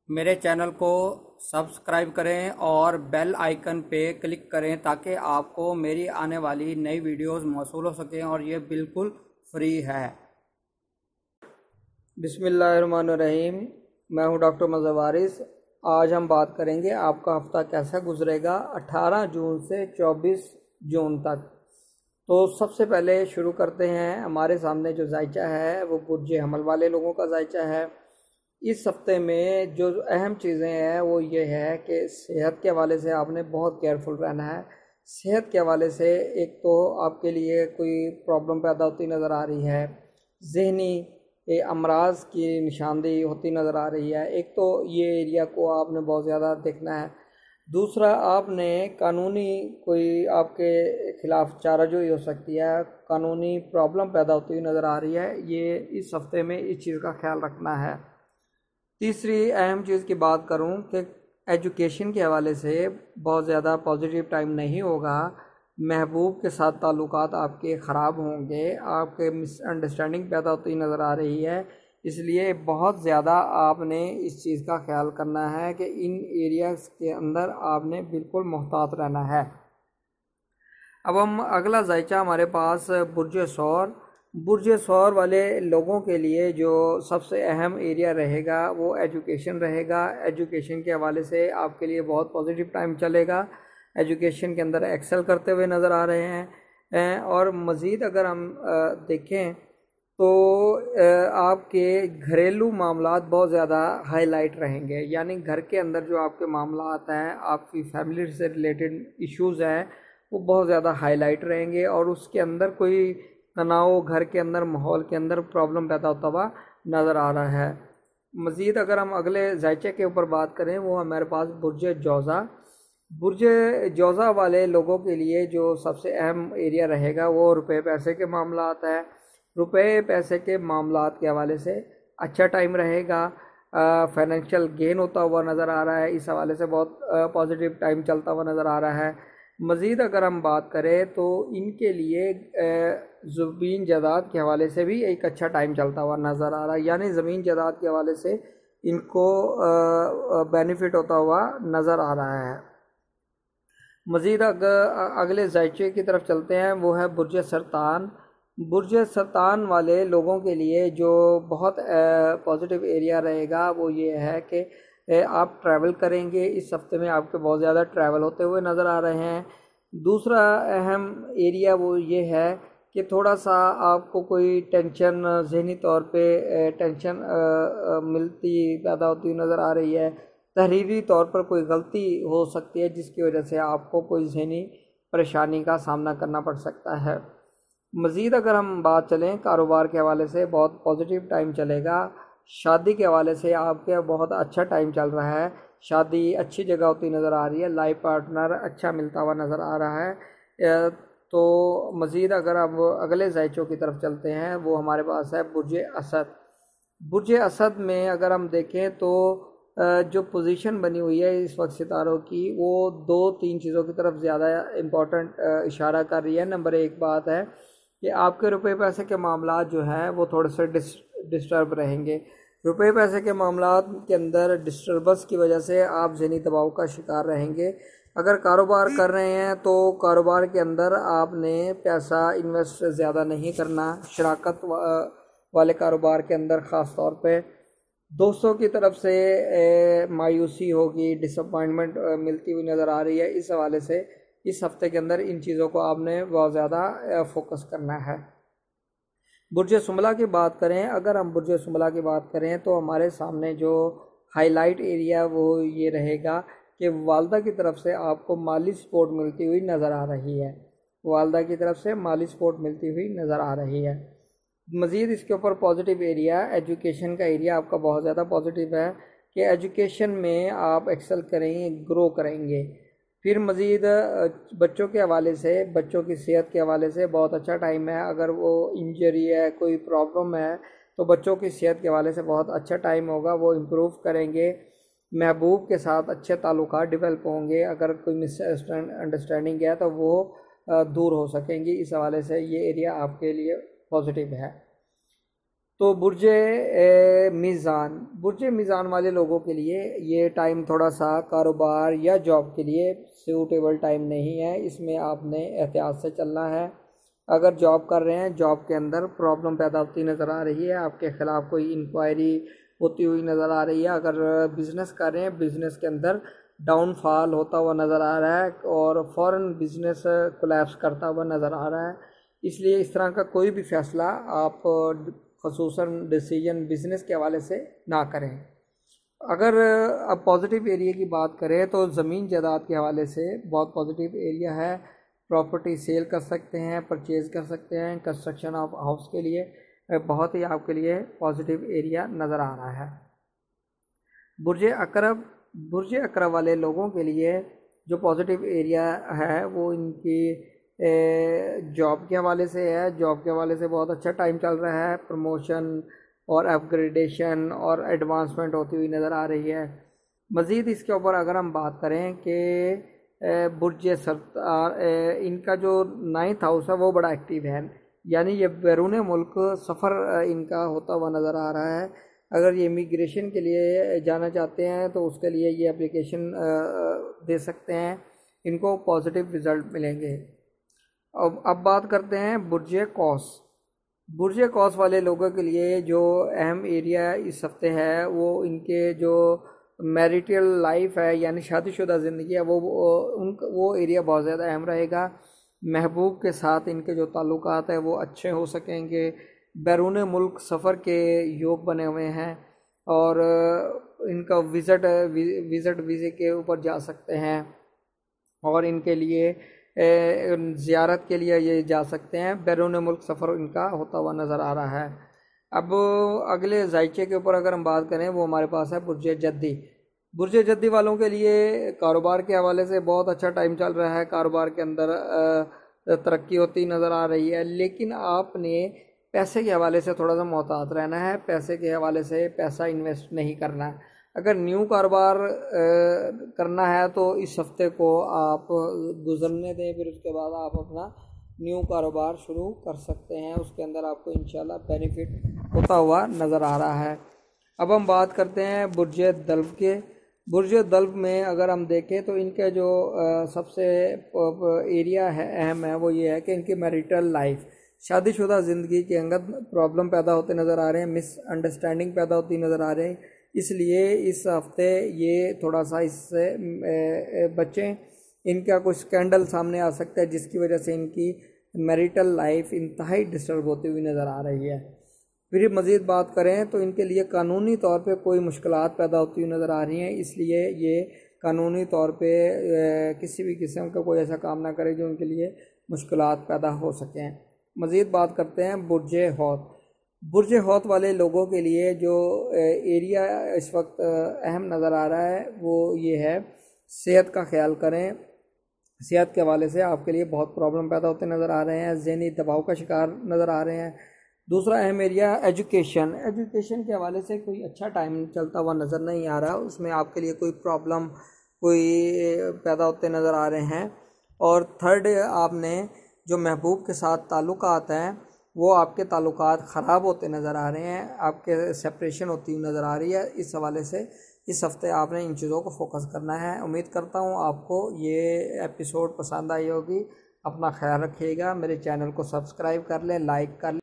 मेरे चैनल को सब्सक्राइब करें और बेल आइकन पे क्लिक करें ताकि आपको मेरी आने वाली नई वीडियोस मौसूल हो सकें और ये बिल्कुल फ्री है। बिस्मिल्लाहिर्रहमानिर्रहीम। मैं हूं डॉक्टर मज़हर वारिस। आज हम बात करेंगे आपका हफ्ता कैसा गुजरेगा 18 जून से 24 जून तक। तो सबसे पहले शुरू करते हैं। हमारे सामने जो जायचा है वो बुर्ज हमल वाले लोगों का जायचा है। इस हफ्ते में जो अहम चीज़ें हैं वो ये है कि सेहत के हवाले से आपने बहुत केयरफुल रहना है। सेहत के हवाले से एक तो आपके लिए कोई प्रॉब्लम पैदा होती नज़र आ रही है, ज़हनी अमराज की निशानदेही होती नज़र आ रही है। एक तो ये एरिया को आपने बहुत ज़्यादा देखना है। दूसरा, आपने कानूनी कोई आपके ख़िलाफ़ चाराजोई हो सकती है, कानूनी प्रॉब्लम पैदा होती हुई नज़र आ रही है। ये इस हफ्ते में इस चीज़ का ख्याल रखना है। तीसरी अहम चीज़ की बात करूं कि एजुकेशन के हवाले से बहुत ज़्यादा पॉजिटिव टाइम नहीं होगा। महबूब के साथ ताल्लुकात आपके ख़राब होंगे, आपके मिसअंडरस्टैंडिंग पैदा होती नज़र आ रही है। इसलिए बहुत ज़्यादा आपने इस चीज़ का ख्याल करना है कि इन एरियाज़ के अंदर आपने बिल्कुल मोहतात रहना है। अब हम अगला जायचा हमारे पास बुर्ज सौर वाले लोगों के लिए जो सबसे अहम एरिया रहेगा वो एजुकेशन रहेगा। एजुकेशन के हवाले से आपके लिए बहुत पॉजिटिव टाइम चलेगा। एजुकेशन के अंदर एक्सेल करते हुए नज़र आ रहे हैं। और मज़ीद अगर हम देखें तो आपके घरेलू मामलात बहुत ज़्यादा हाईलाइट रहेंगे। यानी घर के अंदर जो आपके मामलात हैं, आपकी फैमिली से रिलेटेड इश्यूज़ हैं, वो बहुत ज़्यादा हाईलाइट रहेंगे और उसके अंदर कोई तनाव, घर के अंदर माहौल के अंदर प्रॉब्लम पैदा होता हुआ नज़र आ रहा है। मज़ीद अगर हम अगले जायचे के ऊपर बात करें, वो हमारे पास बुर्ज जौज़ा वाले लोगों के लिए जो सबसे अहम एरिया रहेगा वो रुपए पैसे के मामलात है। रुपए पैसे के मामलात के हवाले से अच्छा टाइम रहेगा। फाइनेंशियल गेन होता हुआ नज़र आ रहा है। इस हवाले से बहुत पॉजिटिव टाइम चलता हुआ नज़र आ रहा है। मज़ीद अगर हम बात करें तो इनके लिए ज़मीन जायदाद के हवाले से भी एक अच्छा टाइम चलता हुआ नज़र आ रहा है। यानी ज़मीन जायदाद के हवाले से इनको बेनिफिट होता हुआ नज़र आ रहा है। मज़ीद अगले जायचे की तरफ चलते हैं, वो है बुर्ज सरतान वाले लोगों के लिए जो बहुत पॉजिटिव एरिया रहेगा वो ये है कि आप ट्रैवल करेंगे। इस हफ्ते में आपके बहुत ज़्यादा ट्रैवल होते हुए नज़र आ रहे हैं। दूसरा अहम एरिया वो ये है कि थोड़ा सा आपको कोई टेंशन, ज़हनी तौर पे टेंशन मिलती पैदा होती हुई नज़र आ रही है। तहरीरी तौर पर कोई गलती हो सकती है जिसकी वजह से आपको कोई ज़हनी परेशानी का सामना करना पड़ सकता है। मज़ीद अगर हम बात चलें कारोबार के हवाले से, बहुत पॉजिटिव टाइम चलेगा। शादी के हवाले से आपके बहुत अच्छा टाइम चल रहा है। शादी अच्छी जगह होती नज़र आ रही है। लाइफ पार्टनर अच्छा मिलता हुआ नज़र आ रहा है। तो मज़ीद अगर अब अगले जायचों की तरफ चलते हैं, वो हमारे पास है बुर्ज असद में अगर हम देखें तो जो पोजीशन बनी हुई है इस वक्त सितारों की, वो दो तीन चीज़ों की तरफ ज़्यादा इम्पोर्टेंट इशारा कर रही है। नंबर एक बात है कि आपके रुपए पैसे के मामला जो हैं वो थोड़े से डिस्टर्ब रहेंगे। रुपए पैसे के मामला के अंदर डिस्टर्बेंस की वजह से आप ज़हनी दबाव का शिकार रहेंगे। अगर कारोबार कर रहे हैं तो कारोबार के अंदर आपने पैसा इन्वेस्ट ज़्यादा नहीं करना। शराकत वाले कारोबार के अंदर ख़ास तौर पे दोस्तों की तरफ से मायूसी होगी, डिसअपॉइंटमेंट मिलती हुई नज़र आ रही है। इस हवाले से इस हफ्ते के अंदर इन चीज़ों को आपने बहुत ज़्यादा फोकस करना है। बुर्ज सुमला की बात करें, अगर हम बुर्ज सुमला की बात करें तो हमारे सामने जो हाईलाइट एरिया वो ये रहेगा कि वालदा की तरफ से आपको माली सपोर्ट मिलती हुई नज़र आ रही है। वालदा की तरफ से माली सपोर्ट मिलती हुई नज़र आ रही है। मज़ीद इसके ऊपर पॉजिटिव एरिया एजुकेशन का एरिया आपका बहुत ज़्यादा पॉजिटिव है कि एजुकेशन में आप एक्सेल करेंगे, ग्रो करेंगे। फिर मज़ीद बच्चों के हवाले से, बच्चों की सेहत के हवाले से बहुत अच्छा टाइम है। अगर वो इंजरी है, कोई प्रॉब्लम है, तो बच्चों की सेहत के हवाले से बहुत अच्छा टाइम होगा, वो इम्प्रूव करेंगे। महबूब के साथ अच्छे ताल्लुकात डेवलप होंगे। अगर कोई मिसअंडरस्टैंडिंग है तो वो दूर हो सकेंगी। इस हवाले से ये एरिया आपके लिए पॉजिटिव है। तो बुर्ज मीज़ान वाले लोगों के लिए ये टाइम थोड़ा सा कारोबार या जॉब के लिए सूटेबल टाइम नहीं है। इसमें आपने एहतियात से चलना है। अगर जॉब कर रहे हैं, जॉब के अंदर प्रॉब्लम पैदा होती नज़र आ रही है, आपके ख़िलाफ़ कोई इंक्वायरी होती हुई नज़र आ रही है। अगर बिज़नेस कर रहे हैं, बिज़नेस के अंदर डाउनफॉल होता हुआ नज़र आ रहा है और फ़ौरन बिज़नेस कोलैप्स करता हुआ नज़र आ रहा है। इसलिए इस तरह का कोई भी फ़ैसला आप ख़ुसूसन डिसीजन बिज़नेस के हवाले से ना करें। अगर अब पॉजिटिव एरिया की बात करें तो ज़मीन जायदाद के हवाले से बहुत पॉजिटिव एरिया है। प्रॉपर्टी सेल कर सकते हैं, परचेज़ कर सकते हैं। कंस्ट्रक्शन ऑफ हाउस के लिए बहुत ही आपके लिए पॉजिटिव एरिया नज़र आ रहा है। बुर्ज अकरब वाले लोगों के लिए जो पॉजिटिव एरिया है वो इनकी जॉब के हवाले से है। जॉब के हवाले से बहुत अच्छा टाइम चल रहा है। प्रमोशन और अपग्रेडेशन और एडवांसमेंट होती हुई नज़र आ रही है। मज़ीद इसके ऊपर अगर हम बात करें कि बुर्ज सरतार इनका जो 9th हाउस है वो बड़ा एक्टिव है, यानी ये बैरून मुल्क सफ़र इनका होता हुआ नज़र आ रहा है। अगर ये इमिग्रेशन के लिए जाना चाहते हैं तो उसके लिए ये एप्लीकेशन दे सकते हैं, इनको पॉजिटिव रिज़ल्ट मिलेंगे। अब बात करते हैं बुर्ज कौस वाले लोगों के लिए जो अहम एरिया इस हफ्ते है वो इनके जो मैरिटल लाइफ है यानी शादीशुदा ज़िंदगी है वो एरिया बहुत ज़्यादा अहम रहेगा। महबूब के साथ इनके जो ताल्लुकात है वो अच्छे हो सकेंगे। बैरून मुल्क सफ़र के योग बने हुए हैं और इनका विज़िट वीज़े के ऊपर जा सकते हैं और इनके लिए ज़ियारत के लिए ये जा सकते हैं। बैरून मुल्क सफ़र इनका होता हुआ नज़र आ रहा है। अब अगले जायचे के ऊपर अगर हम बात करें वो हमारे पास है बुर्ज जद्दी वालों के लिए कारोबार के हवाले से बहुत अच्छा टाइम चल रहा है। कारोबार के अंदर तरक्की होती नज़र आ रही है, लेकिन आपने पैसे के हवाले से थोड़ा सा मोहतात रहना है। पैसे के हवाले से पैसा इन्वेस्ट नहीं करना है। अगर न्यू कारोबार करना है तो इस हफ्ते को आप गुजरने दें, फिर उसके बाद आप अपना न्यू कारोबार शुरू कर सकते हैं। उसके अंदर आपको इंशाल्लाह बेनिफिट होता हुआ नज़र आ रहा है। अब हम बात करते हैं बुर्ज दल्ब के। बुर्ज दल्ब में अगर हम देखें तो इनके जो सबसे एरिया है अहम है वो ये है कि इनकी मैरिटल लाइफ शादीशुदा ज़िंदगी के अंदर प्रॉब्लम पैदा होते नज़र आ रहे हैं, मिसअंडरस्टैंडिंग पैदा होती नज़र आ रहे हैं। इसलिए इस हफ्ते ये थोड़ा सा इससे बचें। इनका कुछ स्कैंडल सामने आ सकता है जिसकी वजह से इनकी मैरिटल लाइफ इंतहाई डिस्टर्ब होती हुई नज़र आ रही है। फिर मज़ीद बात करें तो इनके लिए कानूनी तौर पे कोई मुश्किलात पैदा होती हुई नज़र आ रही हैं, इसलिए ये कानूनी तौर पे किसी भी किस्म का कोई ऐसा काम ना करे जो उनके लिए मुश्किलात पैदा हो सकें। मज़ीद बात करते हैं बुर्ज हौत वाले लोगों के लिए जो एरिया इस वक्त अहम नज़र आ रहा है वो ये है, सेहत का ख्याल करें। सेहत के हवाले से आपके लिए बहुत प्रॉब्लम पैदा होते नज़र आ रहे हैं, ज़हनी दबाव का शिकार नज़र आ रहे हैं। दूसरा अहम एरिया एजुकेशन के हवाले से कोई अच्छा टाइम चलता हुआ नज़र नहीं आ रहा, उसमें आपके लिए कोई प्रॉब्लम पैदा होते नज़र आ रहे हैं। और थर्ड, आपने जो महबूब के साथ ताल्लुकात हैं वो आपके ताल्लुकात ख़राब होते नज़र आ रहे हैं, आपके सेपरेशन होती हुई नज़र आ रही है। इस हवाले से इस हफ्ते आपने इन चीज़ों को फोकस करना है। उम्मीद करता हूँ आपको ये एपिसोड पसंद आई होगी। अपना ख्याल रखिएगा। मेरे चैनल को सब्सक्राइब कर लें, लाइक कर लें।